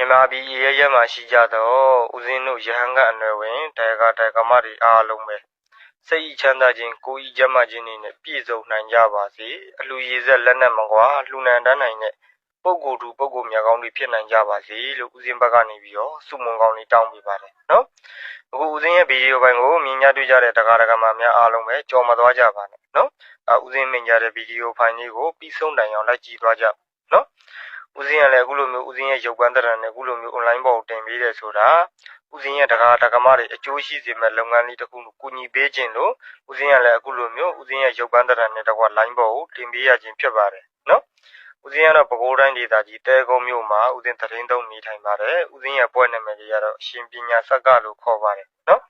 မြန်မာပြည်ရဲမှာရှိကြတော့ဦးဇင်းတို့ရဟန်းကအနွယ်ဝင်တရားကမတွေအားလုံးပဲစိတ်ချမ်းသာခြင်းကိုယ်ဤကျမ်းမာခြင်းတွေနဲ့ပြည့်စုံနိုင်ကြပါစေအလှရည်ဆက်လက်နဲ့မကွာလှူနန်းတန်းနိုင်တဲ့ပုဂ္ဂိုလ်သူပုဂ္ဂိုလ်များကောင်းတွေဖြစ်နိုင်ကြပါစေလို့ဦးဇင်းဘက်ကနေပြီးတော့ဆုမွန်ကောင်းလေးတောင်းပေးပါတယ်နော်အခုဦးဇင်းရဲ့ဗီဒီယိုပိုင်းကိုမြင်ကြတွေ့ကြတဲ့တရားကမများအားလုံးပဲကြော်မသွားကြပါနဲ့နော်ဦးဇင်းမြင်ကြတဲ့ဗီဒီယိုဖိုင်လေးကိုပြီးဆုံးတိုင်အောင်လိုက်ကြည့်သွားကြနော်ဦးဇင်းကလည်းအခုလိုမျိုးဦးဇင်းရဲ့ရုပ်ပန်းသဏ္ဍာန်နဲ့အခုလိုမျိုး online ပေါ်တင်ပေးတယ်ဆိုတာဦးဇင်းရဲ့တရားကမတွေအကျိုးရှိစေမဲ့လုပ်ငန်းလေးတစ်ခုကိုကူညီပေးခြင်းလို့ဦးဇင်းကလည်းအခုလိုမျိုးဦးဇင်းရဲ့ရုပ်ပန်းသဏ္ဍာန်နဲ့တကွ line ပေါ်ကိုတင်ပေးရခြင်းဖြစ်ပါတယ်နော်ဦးဇင်းကတော့ပဲခူးတိုင်းဒေသကြီးတဲကုန်းမြို့မှာဦးဇင်းသတင်းသုံးနေထိုင်ပါတယ်ဦးဇင်းရဲ့ပွဲနာမည်ကြီးကတော့ရှင်ပညာဆက်ကလို့ခေါ်ပါတယ်နော်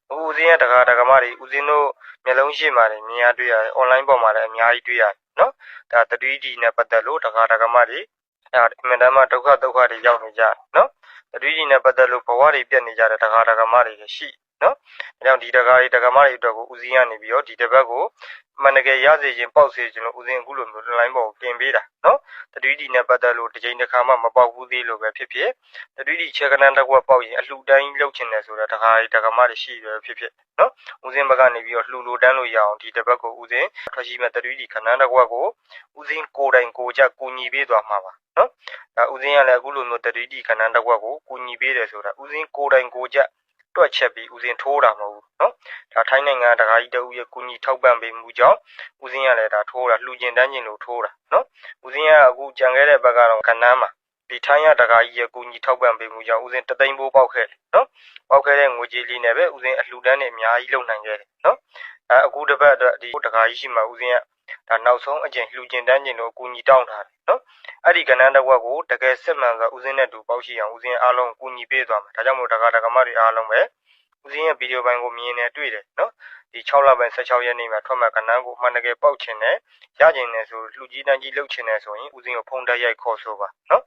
အခုဦးဇင်းရဲ့တရားကမတွေဦးဇင်းတို့မျက်လုံးရှိမှလည်းမြင်ရတွေ့ရတယ် online ပေါ်မှာလည်းအများကြီးတွေ့ရတယ်နော်ဒါ 3D နဲ့ပတ်သက်လို့တရားကမတွေအမှန်တမ်းမှဒုက္ခတွေရောက်နေကြနော်3D နဲ့ပတ်သက်လို့ဘဝတွေပြတ်နေကြတဲ့တရားကမတွေရှိနော်အဲကြောင့်ဒီတရားကမတွေအတွက်ကိုဦးဇင်းကနေပြီးတော့ဒီတစ်ပတ်ကိုမှန်တကယ်ရစေခြင်းပေါက်စေခြင်းလို့ဦးဇင်းအခုလိုမျိုး line ပေါ်ကိုတင်ပေးတာနော်3D နဲ့ပတ်သက်လို့တစ်ချိန်တစ်ခါမှမပေါက်ဘူးသေးလို့ပဲဖြစ်ဖြစ် 3D ချက်ကနန်းတစ်ခွက်ပေါက်ရင်အလှတိုင်းလှုပ်ချင်တယ်ဆိုတော့တရားကမတွေရှိတယ်ဖြစ်ဖြစ်နော်ဦးဇင်းဘက်ကနေပြီးတော့လှူလို့တန်းလို့ရအောင်ဒီတစ်ပတ်ကိုဦးဇင်းထွက်ရှိမဲ့ 3D ခနန်းတစ်ခွက်ကိုဦးဇင်းကိုယ်တိုင်ကိုကြကူညီပေးသွားမှာပါနော်ဒါဦးဇင်းကလည်းအခုလိုမျိုး 3D ခနန်းတစ်ခွက်ကိုကူညီပေးတယ်ဆိုတာဦးဇင်းကိုယ်တိုင်ကိုကြတွက်ချက်ပြီးဦးဇင်းထိုးတာမဟုတ်ဘူးနော်ဒါထိုင်းနိုင်ငံတရားကြီးတဦးရဲ့ကူညီထောက်ပံ့ပေးမှုကြောင့်ဦးဇင်းကလည်းဒါထိုးတာလှူကျင်တန်းကျင်လို့ထိုးတာနော်ဦးဇင်းကအခုကြံခဲ့တဲ့ဘက်ကတော့ခနန်းမှာဒီထိုင်းရတရားကြီးရဲ့ကူညီထောက်ပံ့ပေးမှုကြောင့်ဦးဇင်းတသိန်းပိုးပေါက်ခဲ့တယ်နော်ပေါက်ခဲ့တဲ့ငွေကြေးလေးနဲ့ပဲဦးဇင်းအလှူဒန်းတွေအများကြီးလုပ်နိုင်ခဲ့တယ်နော်အခုတစ်ပတ်အတွက်ဒီတရားကြီးရှိမှဦးဇင်းကဒါနောက်ဆုံးအကျင့်လှူကျင်တန်းကျင်လို့အကူညီတောင်းထားတယ်နော်အဲ့ဒီကဏ္ဍတစ်ဝက်ကိုတကယ်စစ်မှန်စွာဦးဇင်းနဲ့တူပေါက်ရှိအောင်ဦးဇင်းအားလုံးကူညီပေးသွားမှာဒါကြောင့်မို့တရားကမတွေအားလုံးပဲဦးဇင်းရဲ့ဗီဒီယိုပိုင်းကိုမြင်နေတွေ့တယ်နော်ဒီ6လပိုင်း16ရက်နေ့မှာထွက်မှကဏ္ဍကိုမှန်တကယ်ပေါက်ချင်တယ်ရကျင်တယ်ဆိုလှူကြီးတန်းကြီးလုပ်ချင်တယ်ဆိုရင်ဦးဇင်းကိုဖုန်းတက်ရိုက်ခေါ်ဆိုပါနော်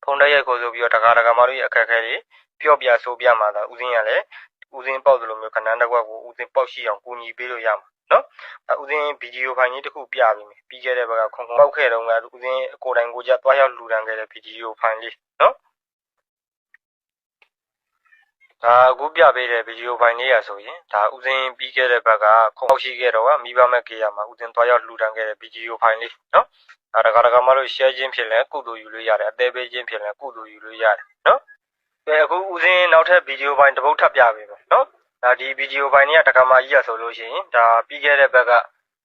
ဖုန်းတက်ရိုက်ခေါ်ဆိုပြီးတော့တရားကမတွေအခက်အခဲတွေပြောပြဆိုပြမှာသာဦးဇင်းကလည်းဦးဇင်းပေါက်တယ်လို့မျိုးကဏ္ဍတစ်ဝက်ကိုဦးဇင်းပေါက်ရှိအောင်ကူညီပေးလို့ရမှာနော်ဦးဇင်းဗီဒီယိုဖိုင်ကြီးတစ်ခုပြပေးမယ်ပြီးခဲ့တဲ့ဘက်ကခုံပေါက်ခဲ့တော့ကဦးဇင်းကိုယ်တိုင်ကိုကြတွားရောက်လှူဒန်းခဲ့တဲ့ဗီဒီယိုဖိုင်လေးနော်ဒါအခုပြပေးတဲ့ဗီဒီယိုဖိုင်လေးရဆိုရင်ဒါဦးဇင်းပြီးခဲ့တဲ့ဘက်ကခုံပေါက်ရှိခဲ့တော့မိဘမဲ့ကေရမှာဦးဇင်းတွားရောက်လှူဒန်းခဲ့တဲ့ဗီဒီယိုဖိုင်လေးနော်ဒါကမလို့ share ခြင်းဖြစ်လဲကုသိုလ်ယူလို့ရတယ်အသေးပေးခြင်းဖြစ်လဲကုသိုလ်ယူလို့ရတယ်နော်အခုဦးဇင်းနောက်ထပ်ဗီဒီယိုဖိုင်တစ်ပုဒ်ထပ်ပြပေးမယ်နော်ဒါဒီဗီဒီယိုဖိုင်တွေကတက္ကမကြီးရဆိုလို့ရှိရင်ဒါပြီးခဲ့တဲ့ဘက်က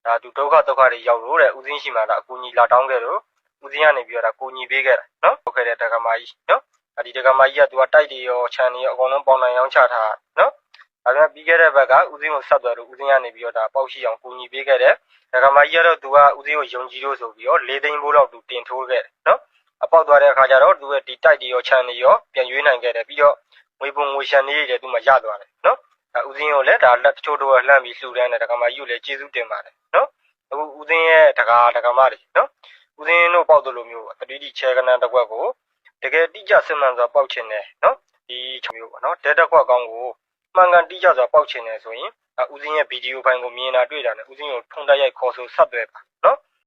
ဒါသူဒုက္ခတွေရောက်လို့တဲ့ဦးဇင်းရှိမှဒါအကူညီလာတောင်းခဲ့လို့ဦးဇင်းကနေပြီးတော့ဒါကူညီပေးခဲ့တာနော်ဟုတ်ခဲ့တဲ့တက္ကမကြီးနော်ဒီတက္ကမကြီးကသူကတိုက်တွေရောခြံတွေရောအကုန်လုံးပေါင်နိုင်အောင်ချထားနော်ဒါပေမဲ့ပြီးခဲ့တဲ့ဘက်ကဦးဇင်းကိုဆက်သွယ်လို့ဦးဇင်းကနေပြီးတော့ဒါပေါက်ရှိအောင်ကူညီပေးခဲ့တယ်တက္ကမကြီးကတော့သူကဦးဇင်းကိုယုံကြည်လို့ဆိုပြီးတော့4သိန်းဘိုးလောက်သူတင်ထိုးခဲ့တယ်နော်အပေါက်သွားတဲ့အခါကျတော့သူရဲ့ဒီတိုက်တွေရောခြံတွေရောပြန်ရွေးနိုင်ခဲ့တယ်ပြီးတော့ငွေပုံငွေရှံတွေလည်းသူမှရသွားတယ်နော်ဦးဇင်းကိုလည်းဒါလက်တချို့တော့လှမ်းပြီးလှူဒန်းတယ်တက္ကမကြီးကိုလည်းကျေးဇူးတင်ပါတယ်နော်အခုဦးဇင်းရဲ့တက္ကမတွေနော်ဦးဇင်းတို့ပေါက်တယ်လို့မျိုး 3D ချဲကနန်းတစ်ခွက်ကိုတကယ်တိကျစစ်မှန်စွာပေါက်ချင်တယ်နော်ဒီမျိုးပေါ့နော်တဲတစ်ခွက်ကောင်းကိုမှန်ကန်တိကျစွာပေါက်ချင်တယ်ဆိုရင်ဦးဇင်းရဲ့ဗီဒီယိုဖိုင်ကိုမြင်တာတွေ့တာနဲ့ဦးဇင်းကိုထုံတက်ရိုက်ခေါ်ဆိုဆက်သွယ်ပါနော်